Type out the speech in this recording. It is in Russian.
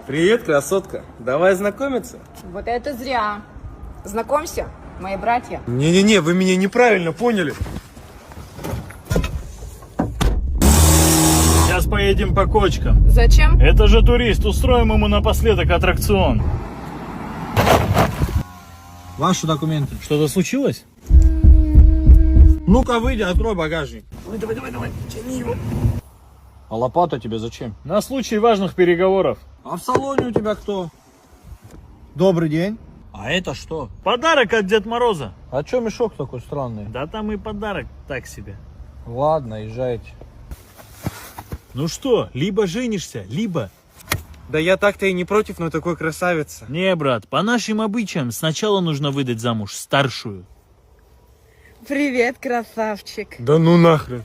Привет, красотка. Давай знакомиться. Вот это зря. Знакомься, мои братья. Не-не-не, вы меня неправильно поняли. Сейчас поедем по кочкам. Зачем? Это же турист, устроим ему напоследок аттракцион. Ваши документы. Что-то случилось? Ну-ка, выйди, открой багажник. Давай, тяни его. А лопата тебе зачем? На случай важных переговоров. А в салоне у тебя кто? Добрый день. А это что? Подарок от Деда Мороза. А чё мешок такой странный? Да там и подарок так себе. Ладно, езжайте. Ну что, либо женишься, либо... Да я так-то и не против, но такой красавица. Не, брат, по нашим обычаям сначала нужно выдать замуж старшую. Привет, красавчик. Да ну нахрен.